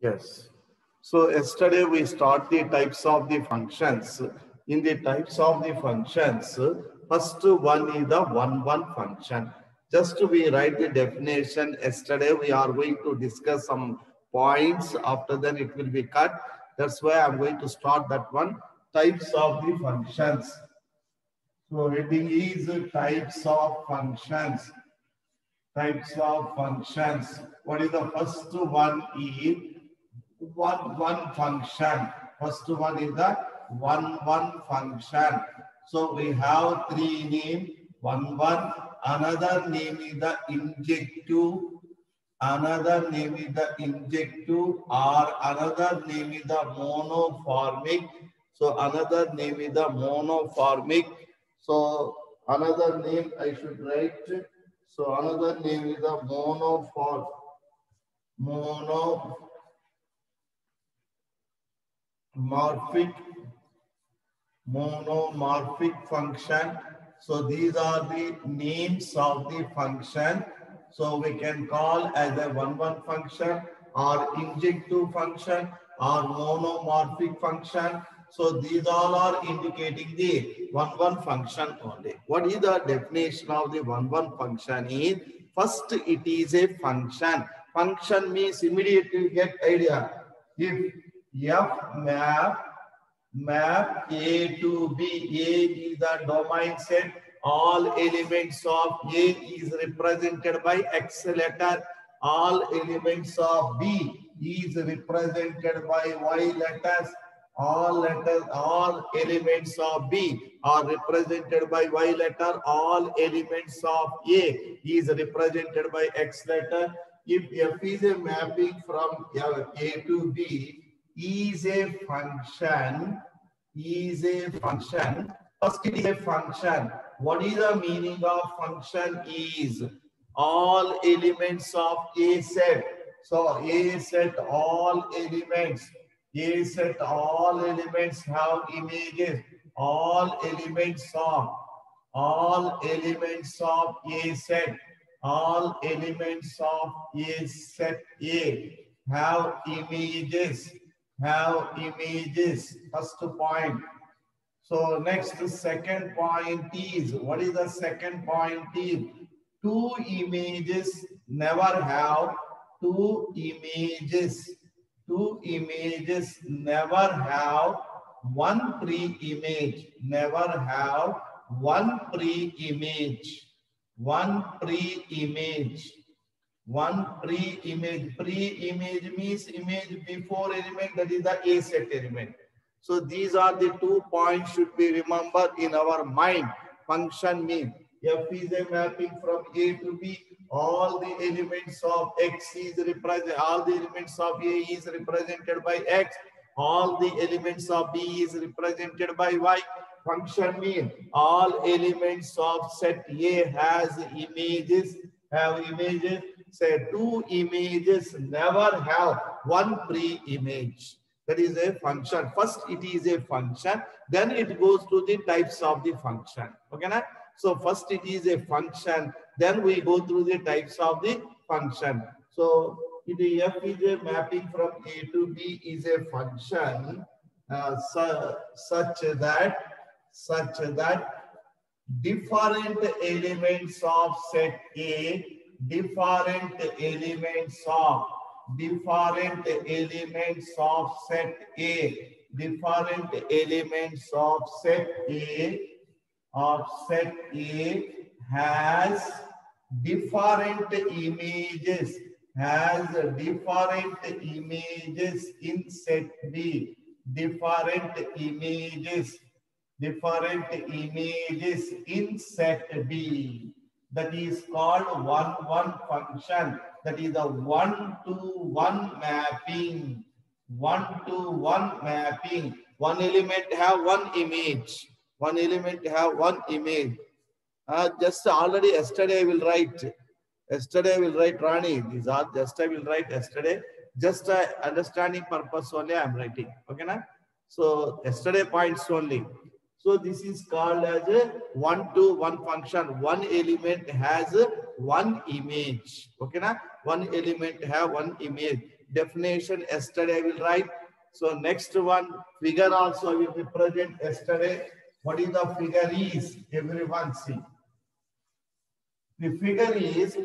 Yes. So yesterday we start the types of the functions. In the types of the functions, first one is the one function. Just we write the definition. Yesterday we are going to discuss some points. After then it will be cut. That's why I'm going to start that one. Types of the functions. So heading is types of functions. Types of functions. What is the first one is one function. First one is the one function. So we have three names. One. Another name is the injective. Another name is the injective, or another name is the monoformic. So another name is the monoformic. So another name I should write. So another name is the monomorphic function. So these are the names of the function. So we can call as a one function, or injective function, or monomorphic function. So these all are indicating the one function only. What is the definition of the one function is? First, it is a function. Function means immediately get idea. If F map A to B, A is the domain set. All elements of A is represented by X letter. All elements of B is represented by Y letters. All elements of B are represented by Y letter. All elements of A is represented by X letter. If F is a mapping from A to B, is a function. First, it is a function. What is the meaning of function? Is all elements of A set. So A set, all elements. A set, all elements have images. All elements of A set. All elements of A set A have images. First point. So next, the second point is, what is the second point is? Two images never have never have one pre-image. Pre-image means image before element, that is the A set element. So these are the 2 points should be remembered in our mind. Function means F is a mapping from A to B. All the elements of X is represented. All the elements of A is represented by X. All the elements of B is represented by Y. Function means all elements of set A has images. Say two images never have one pre-image. That is a function. First, it is a function. Then it goes to the types of the function. Okay, na? So first it is a function. Then we go through the types of the function. So the F is a mapping from A to B is a function such that different elements of set A, different elements of set A has different images in set B. Different images in set B. That is called one function. That is a one-to-one mapping. One One element have one image. Just already yesterday I will write. Rani. These are just I will write yesterday. Just understanding purpose only I am writing. Okay, na? So yesterday points only. So this is called as a one-to-one function. One element has one image. Okay, na? One element have one image. definition yesterday I will write. So next one, figure also I will represent yesterday. What is the figure is? Everyone see. The figure is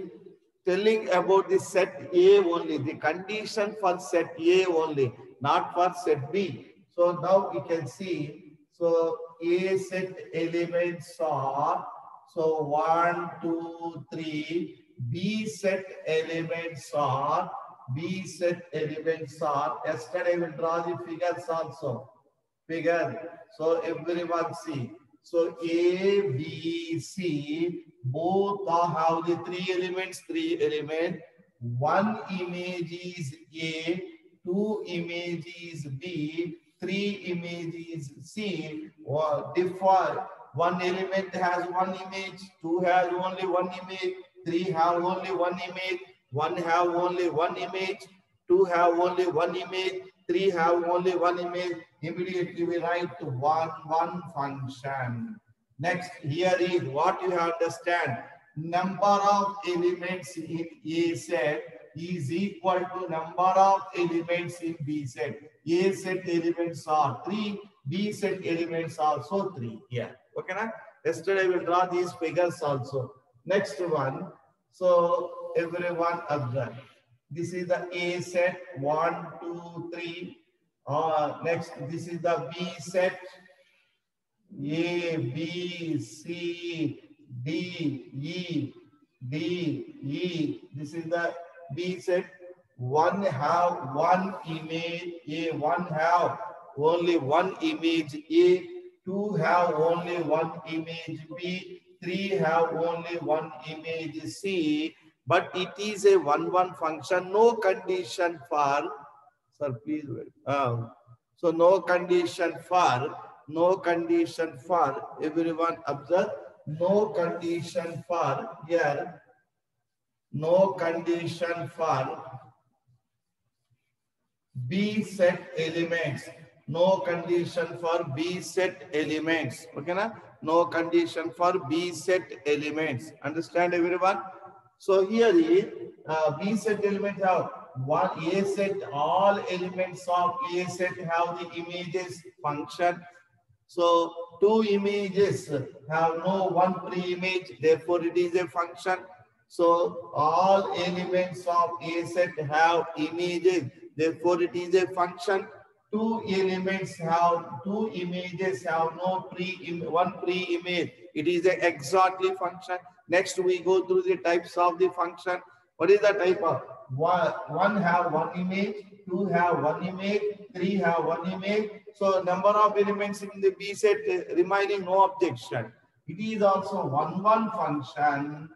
telling about the set A only, the condition for set A only, not for set B. So now we can see, so A set elements are, so 1, 2, 3, B set elements are, yesterday we will draw the figures also. Figure. So everyone see. So A, B, C, both have the three elements. One image is A, two images B, three images C. Or differ. One element has one image, two has only one image, three have only one image, one have only one image, two have only one image, three have only one image. Immediately we write one function. Next, here is what you have to understand. Number of elements in A set is equal to number of elements in B set. A set elements are 3, B set elements are also 3 here. Okay, na? Yesterday we'll draw these figures also. Next one. So everyone observe. This is the A set 1, 2, 3. Next, this is the B set. A, B, C, D, E. This is the B set. One have one image A. One have only one image A. Two have only one image B. Three have only one image C. But it is a 1-1 function. No condition for. Sir, please wait. So no condition for everyone observe. No condition for here. No condition for B set elements. No condition for B set elements. Okay, na? No condition for B set elements. Understand everyone? So here is B set element have one A set. All elements of A set have the images function. So two images have no one pre-image, therefore it is a function. So all elements of A set have images, therefore it is a function. Two images have no one pre-image, it is an exactly function. Next we go through the types of the function. What is the type of? One have one image, two have one image, three have one image. So number of elements in the B set remaining, no objection. It is also 1-1 function,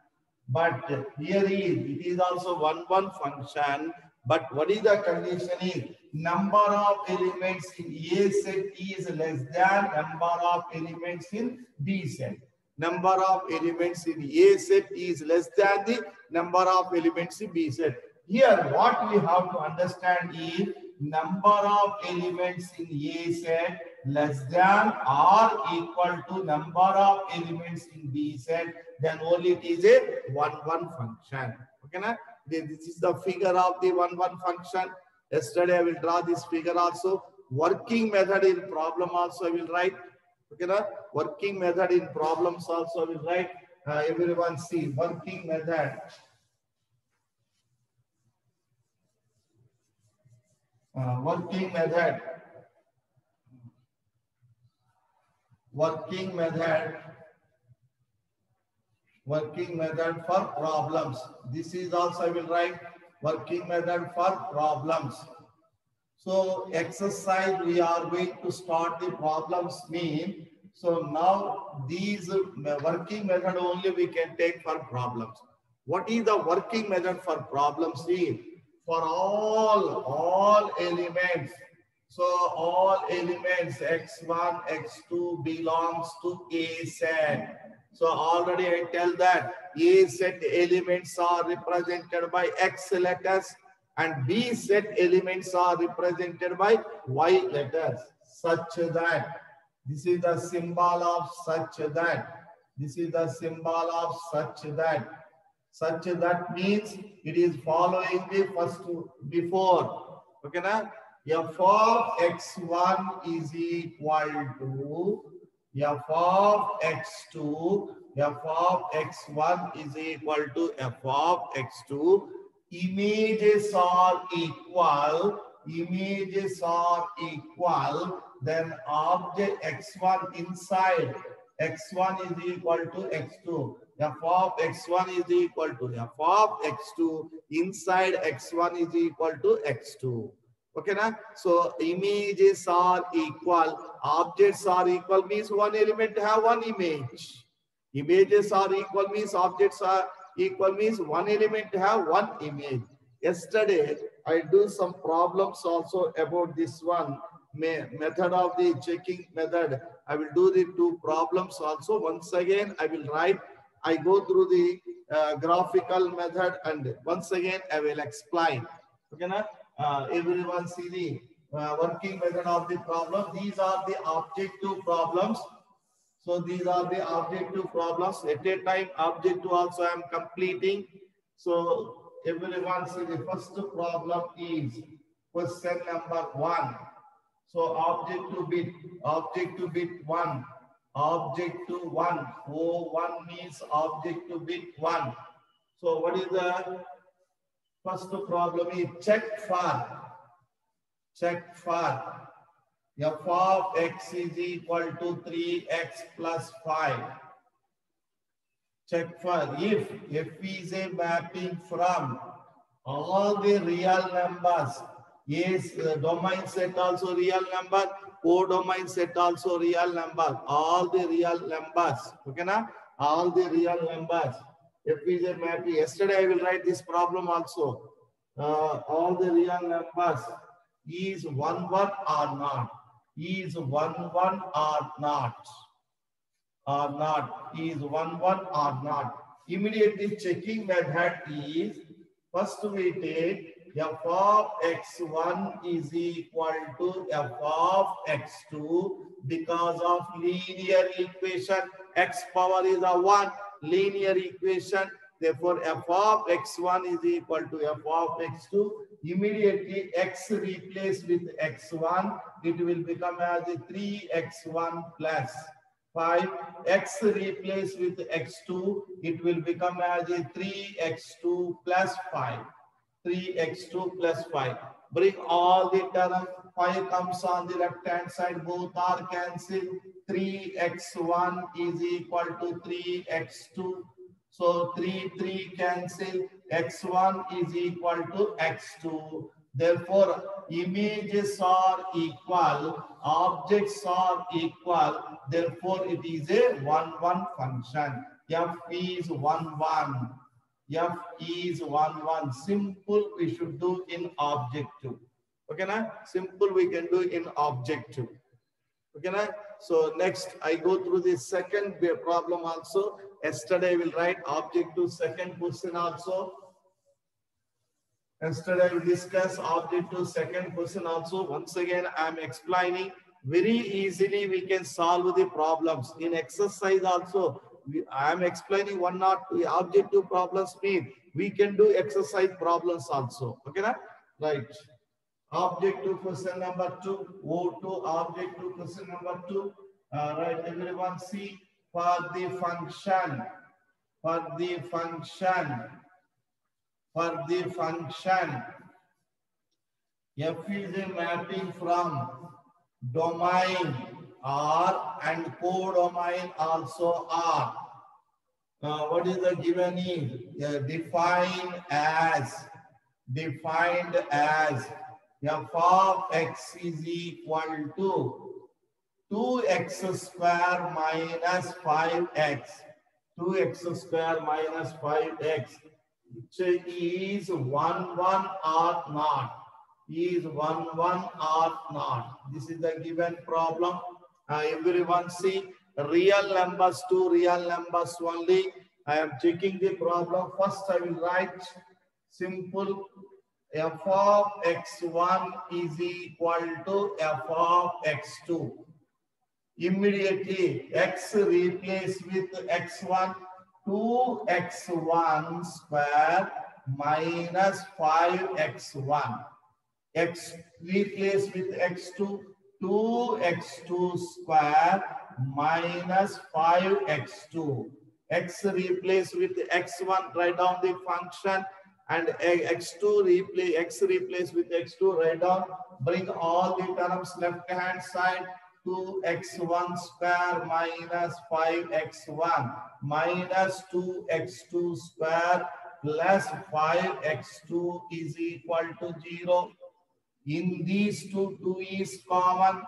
but here it is also 1-1 function. But what is the condition is number of elements in A set is less than number of elements in B set. Number of elements in A set is less than the number of elements in B set. Here what we have to understand is number of elements in A set less than or equal to number of elements in B set, then only it is a 1-1 function. Okay, na? This is the figure of the 1-1 function. Yesterday I will draw this figure also. Working method in problem also I will write. Okay, na? Working method in problems also I will write. Everyone see working method. Working method for problems. This is also I will write working method for problems. So exercise we are going to start the problems mean. So now these working method only we can take for problems. What is the working method for problems? See, for all elements. So all elements x1, x2 belongs to A set. So already I tell that A set elements are represented by X letters and B set elements are represented by Y letters, such that this is the symbol of such that. This is the symbol of such that. Such that means it is following the first before. Okay, na? F of x1 is equal to f of x2. F of x1 is equal to f of x2. Images are equal. Images are equal. Then object x1 inside x1 is equal to x2. F of x1 is equal to f of x2 inside x1 is equal to x2. Okay, na? So images are equal, objects are equal means one element have one image. Images are equal means objects are equal means one element have one image. Yesterday I do some problems also about this one method of the checking method. I will do the two problems also. Once again I will write. I go through the graphical method and once again I will explain. Okay, na? Everyone see the working method of the problem. These are the objective problems. So these are the objective problems. At a time, objective also I am completing. So everyone see the first problem is question number 1. So objective bit 1. Objective 1. O1 means objective bit 1. So what is the first problem is check for f of x is equal to 3x plus 5. Check for if f is a mapping from all the real numbers. Yes, domain set also real number, codomain set also real number, all the real numbers. Okay, na? All the real numbers. F is a mapping. Yesterday I will write this problem also. All the real numbers is 1 1 or not. Is 1 1 or not. Or not. Is 1 1 or not. Immediately checking method is first we take f of x1 is equal to f of x2 because of linear equation. X power is a 1 linear equation. Therefore, f of x1 is equal to f of x2. Immediately, x replaced with x1, it will become as 3x1 plus 5. X replaced with x2, it will become as 3x2 plus 5. 3x2 plus 5. Bring all the terms. 5 comes on the left hand side. Both are cancelled. 3x1 is equal to 3x2. So 3 cancel. X1 is equal to x2. Therefore, images are equal. Objects are equal. Therefore, it is a 1 1 function. F is 1 1. F is 1 1. Simple we should do in objective. Okay, na? Simple we can do in objective. Okay, na? So next I go through the second problem also. Yesterday I will write objective second question also. Yesterday I will discuss objective second question also. Once again I am explaining. Very easily we can solve the problems. In exercise also I am explaining one or two objective problems mean we can do exercise problems also. Okay, na? Right. Objective question number 2. O2 objective question number 2. Right, everyone see for the function f is a mapping from domain R and codomain also R. What is the given is defined as f of x is equal to 2x square minus 5x. 2x square minus 5x. Which is 1 1 or not. Is 1 1 or not. This is the given problem. Everyone see real numbers to real numbers only. I am checking the problem. First I will write simple. F of x1 is equal to f of x2. Immediately x replaced with x1. 2x1 square minus 5x1. X replace with x2, 2x2 square minus 5x2. X replace with x1, write down the function, and x2 replace, x replace with x2, write down, bring all the terms left hand side, 2x1 square minus 5x1 minus 2x2 square plus 5x2 is equal to 0. In these two, 2 is common.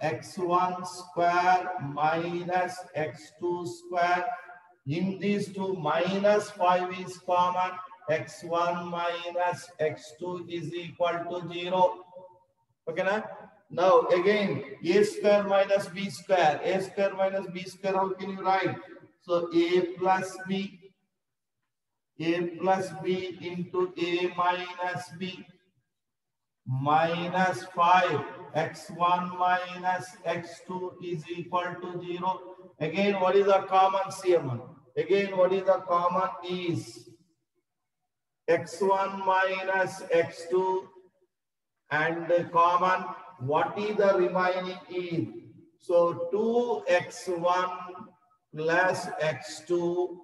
X1 square minus x2 square. In these two, minus 5 is common. X1 minus x2 is equal to 0. Okay, na? Now again, a square minus b square. A square minus b square, how can you write? So a plus b into a minus b minus 5 x1 minus x2 is equal to 0. Again, what is the common CM? Again, what is the common is x1 minus x2, and the common, what is the remaining is? So 2x1 plus x2,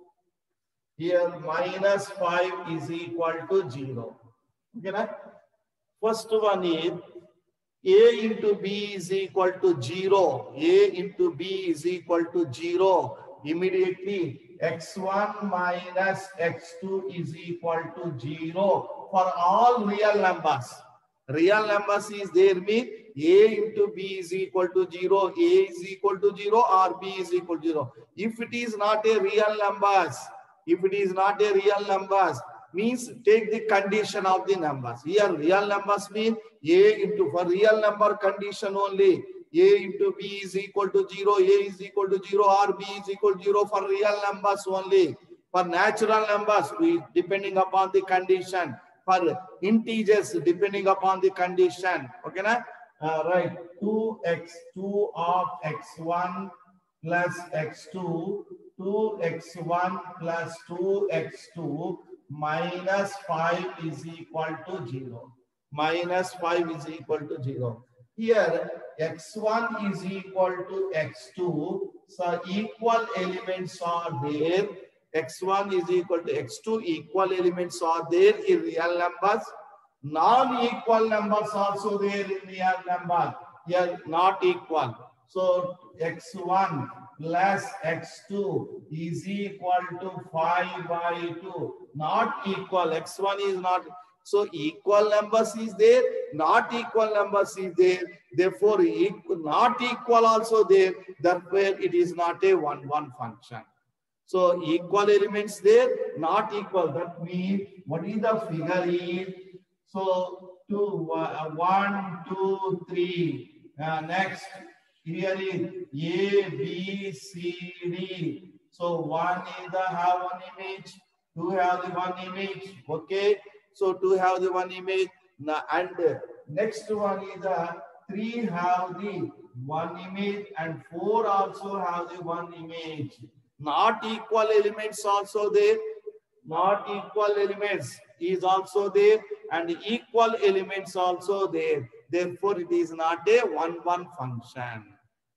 here minus 5 is equal to 0. Okay, right? First one is a into b is equal to 0. A into b is equal to 0. Immediately x1 minus x2 is equal to 0 for all real numbers. Real numbers is there mean a into b is equal to 0, a is equal to 0 or b is equal to 0. If it is not a real numbers, means take the condition of the numbers. Here real numbers mean a into, for real number condition only, a into b is equal to 0, a is equal to 0 or b is equal to 0 for real numbers only. For natural numbers, we depending upon the condition. For integers, depending upon the condition. Okay, na? Right. 2x2 of x1 plus x2, 2x1 plus 2x2 minus 5 is equal to 0. Minus 5 is equal to 0. Here, x1 is equal to x2. So, equal elements are there. X1 is equal to x2. Equal elements are there in real numbers. Non-equal numbers also there in real number. Here, not equal. So, x1 plus x2 is equal to 5 by 2. Not equal. X1 is not. So, equal numbers is there. Not equal numbers is there. Therefore, not equal also there. Therefore, it is not a 1-1 function. So, equal elements there. Not equal. That means, what is the figure is? So, 1, 2, 3. Next. Here is A, B, C, D. So 1 is the have one image, 2 have the one image. Okay. So 2 have the one image. Now, and next one is the 3 have the one image and 4 also have the one image. Not equal elements also there. Not equal elements is also there and equal elements also there. Therefore, it is not a 1-1 function.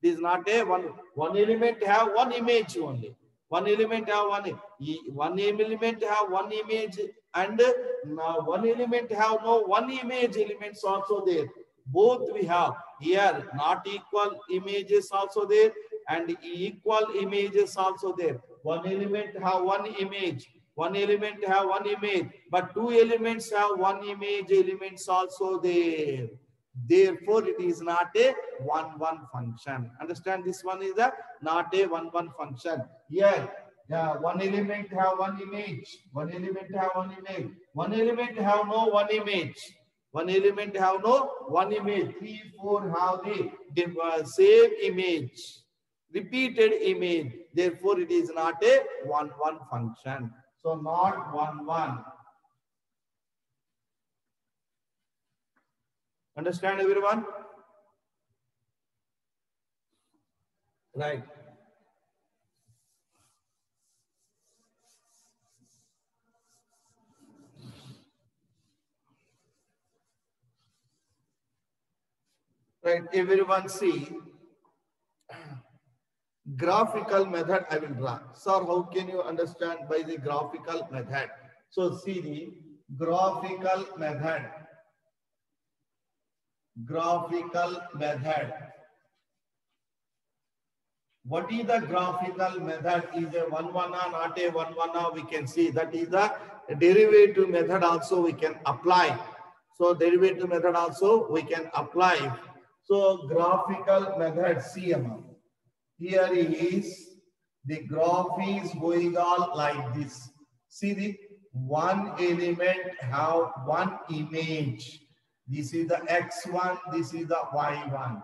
It is not a one element have one image only. One element have one element have one image, and one element have no one image elements also there. Both we have here. Not equal images also there and equal images also there. One element have one image. One element have one image, but two elements have one image elements also there. Therefore, it is not a 1-1 function. Understand, this one is a not a 1-1 function. Here, one element have one image. One element have one image. One element have no one image. One element have no one image. 3, 4 have the same image, repeated image. Therefore, it is not a 1-1 function. So, not 1-1. Understand, everyone? Right. Right, everyone see graphical method I will draw. Sir, how can you understand by the graphical method? So see the graphical method. Graphical method. What is the graphical method? Is a 1-1, not a 1-1? We can see that is the derivative method also we can apply. So derivative method also we can apply. So graphical method, CM. Here is the graph is going on like this. See the one element have one image. This is the x1, this is the y1.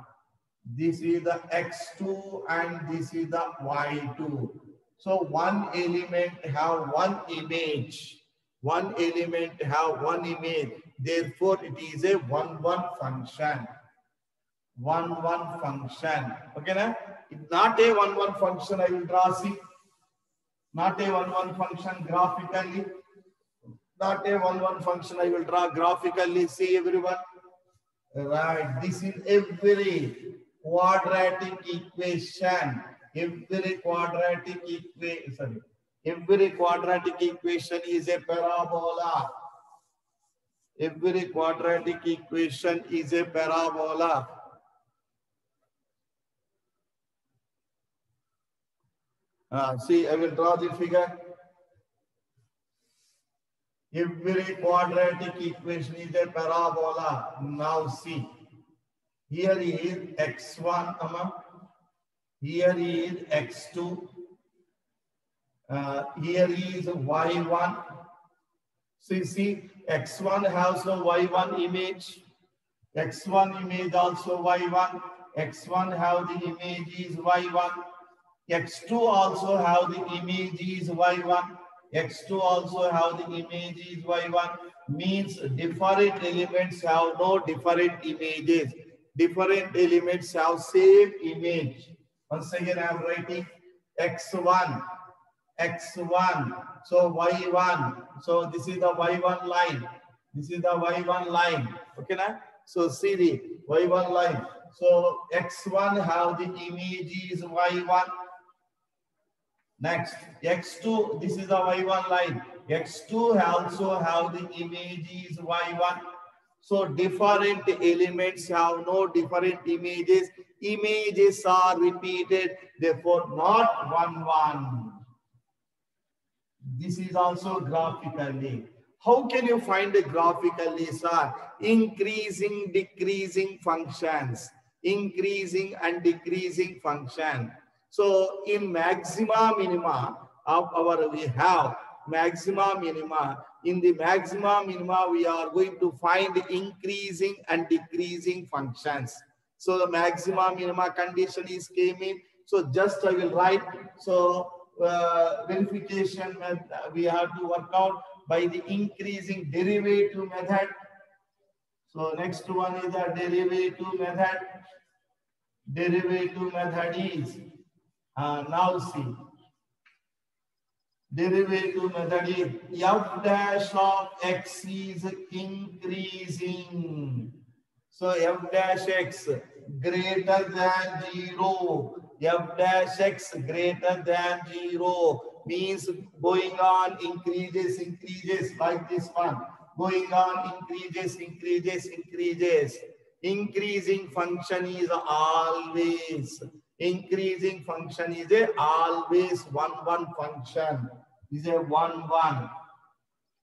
This is the x2 and this is the y2. So one element have one image. One element have one image. Therefore, it is a 1-1 function. 1-1 function. Okay, na? It's not a 1-1 function. I will draw. See, not a 1-1 function graphically. Not a 1-1 function. I will draw graphically. See, everyone. Right. This is every quadratic equation. Every quadratic equation. Every quadratic equation is a parabola. Every quadratic equation is a parabola. See, I will draw the figure. Every quadratic equation is a parabola. Now see, here is x1, here is x2, here is y1. See, x1 has a y1 image, x1 image also y1, x1 have the image is y1, x2 also have the image is y1, x2 also have the image is y1, means different elements have no different images. Different elements have same image. Once again, I am writing x1, x1, so y1. So this is the y1 line. This is the y1 line. Okay, now? So see the y1 line. So x1 have the image is y1. Next, x2, this is the y1 line. x2 also have the image is y1. So different elements have no different images. Images are repeated, therefore not 1-1. This is also graphically. How can you find it graphically, sir? Increasing, decreasing functions. Increasing and decreasing function. So in maxima minima of our, we have maxima minima. In the maxima minima, we are going to find increasing and decreasing functions. So the maxima minima condition is came in. So just I will write. So verification we have to work out by the increasing derivative method. So next one is the derivative method. Derivative method is now see. Derivative method is f dash of x is increasing. So f dash x greater than 0. F dash x greater than 0 means going on increases, increases like this one. Going on increases, increases, increases. Increasing function is always. Increasing function is a always 1-1 function. Is a 1-1.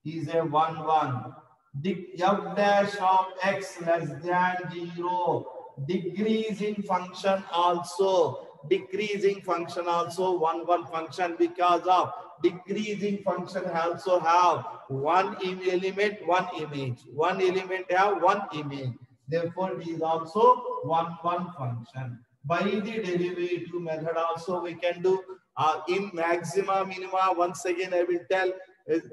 Is a 1-1. F dash of x less than 0. Decreasing function also. Decreasing function also 1-1 function, because of decreasing function also have one element, one image. One element have one image. Therefore, it is also 1-1 function. By the derivative method also we can do in maxima minima. Once again I will tell,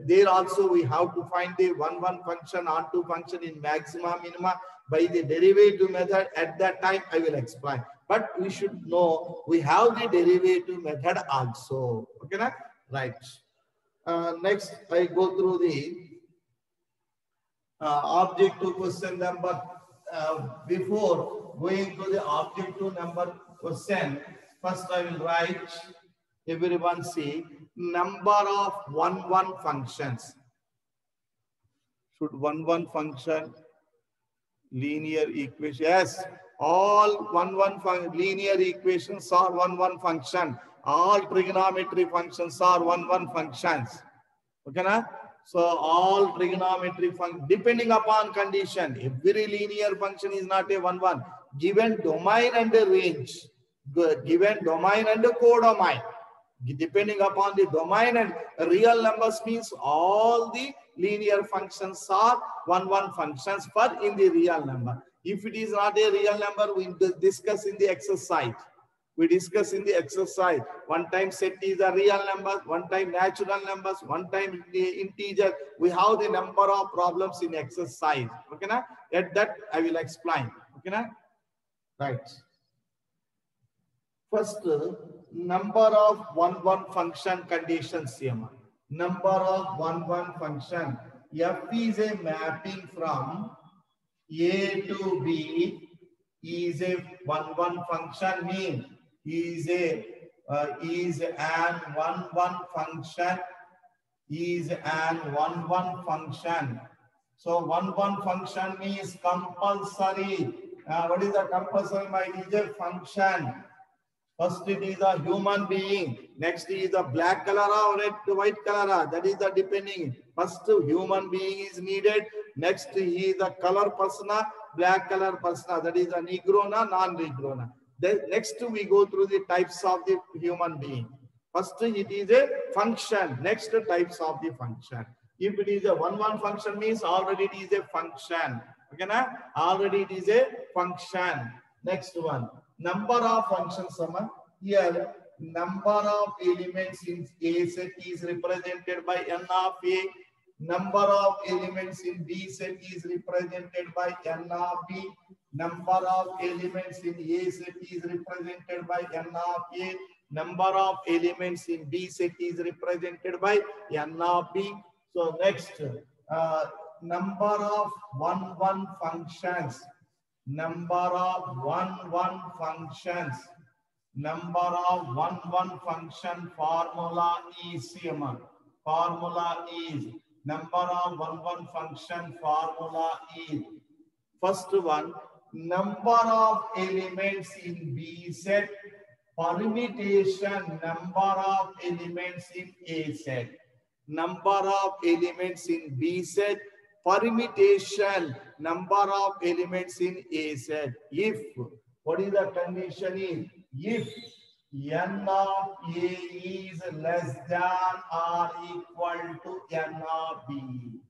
there also we have to find the 1-1 function, onto function in maxima minima by the derivative method. At that time I will explain. But we should know we have the derivative method also. Okay, na? Right. Next, I go through the objective question number before going to the objective number question, first I will write, everyone see, number of 1-1 functions. Should 1-1 function, linear equation, yes, all 1-1 linear equations are 1-1 function. All trigonometry functions are 1-1 functions. Okay, na? So all trigonometry function, depending upon condition, every linear function is not a 1-1. Given domain and a range, given domain and a codomain, depending upon the domain and real numbers means all the linear functions are 1-1 functions for in the real number. If it is not a real number, we discuss in the exercise. We discuss in the exercise. One time set is a real number, one time natural numbers, one time integer. We have the number of problems in exercise. Okay, na? At that I will explain. Okay, na? Right. First, number of 1-1 function conditions here. Number of 1-1 function. F is a mapping from A to B is a 1-1 function, mean is an 1-1 function, is an 1-1 function. So 1-1 function means compulsory. What is the compulsory? It is a function. First it is a human being. Next is a black color or red white color. That is the depending. First human being is needed. Next he is a color persona, black color persona. That is a negrona, non-negrona. Then next we go through the types of the human being. First it is a function. Next types of the function. If it is a 1-1 function means already it is a function. Okay, na? Already it is a function. Next one. Number of functions, here number of elements in A set is represented by n of A. Number of elements in B set is represented by n of B. Number of elements in A set is represented by n of A. Number of elements in B set is represented by n of B. So next, number of 1-1 functions. Number of 1-1 functions. Number of 1-1 function formula is CMR. Formula is number of 1-1 function formula is first one, number of elements in B set, permutation number of elements in A set. Number of elements in B set, permutation number of elements in A set. If, what is the condition is, if n of A is less than or equal to n of B.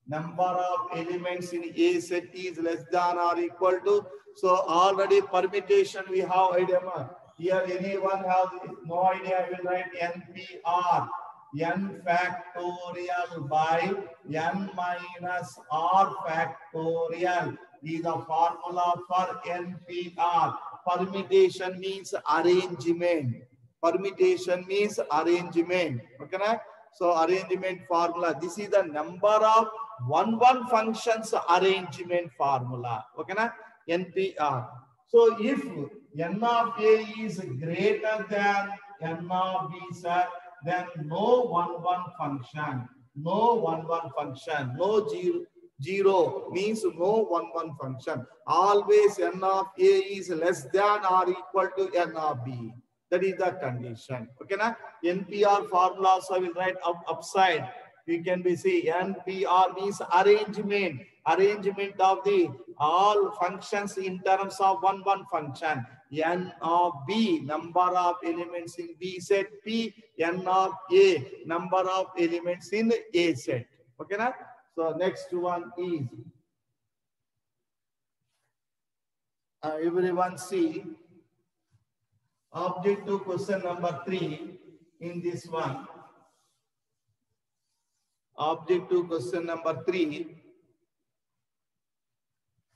Number of elements in A set is less than or equal to, so already permutation we have idea. Here anyone has no idea, I will write NPR. N factorial by n minus r factorial is the formula for NPR. Permutation means arrangement. Permutation means arrangement. Okay, na? So arrangement formula. This is the number of 1-1 functions arrangement formula. Okay, na? NPR. So if n of A is greater than n of B, sir, then no 1-1 function. No 1-1 function. No zero means no 1-1 function. Always n of A is less than or equal to n of B. That is the condition. Okay, na? NPR formula, so I will write upside. You can be see NPR means arrangement. Arrangement of the all functions in terms of 1-1 function. N of B, number of elements in B set. P, n of A, number of elements in A set. Okay, na? So next one is, everyone see, objective question number 3 in this one. Objective question number 3.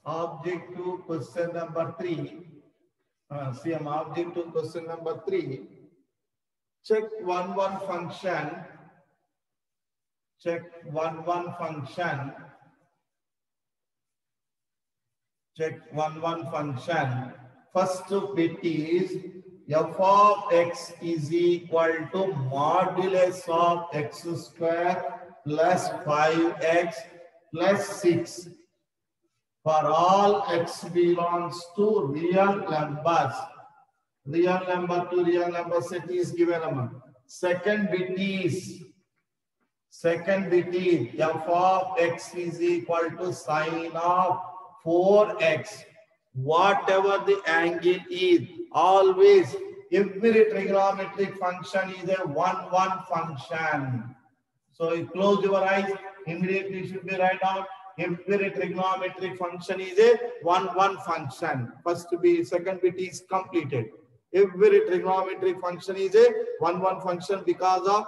Objective question number 3. CM objective question number 3. Check 1-1 function. Check 1-1 function. Check 1 function. First bit is f of x is equal to modulus of x square plus 5x plus 6 for all x belongs to real numbers. Real number to real number set is given. Second bit is f of x is equal to sine of 4x. Whatever the angle is, always every trigonometric function is a 1 function. So you close your eyes, immediately you should be write down every trigonometric function is a 1 function. First bit, second bit is completed. Every trigonometric function is a 1 function because of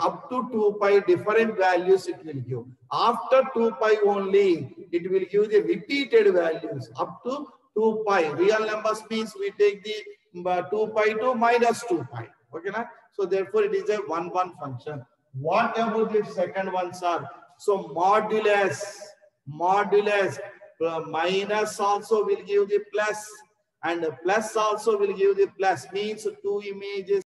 up to 2 pi different values it will give. After 2 pi only, it will give the repeated values up to 2 pi. Real numbers means we take the 2 pi to minus 2 pi. Okay, na? So therefore it is a 1 function. What about the second ones are? So modulus minus also will give the plus, and plus also will give the plus, means two images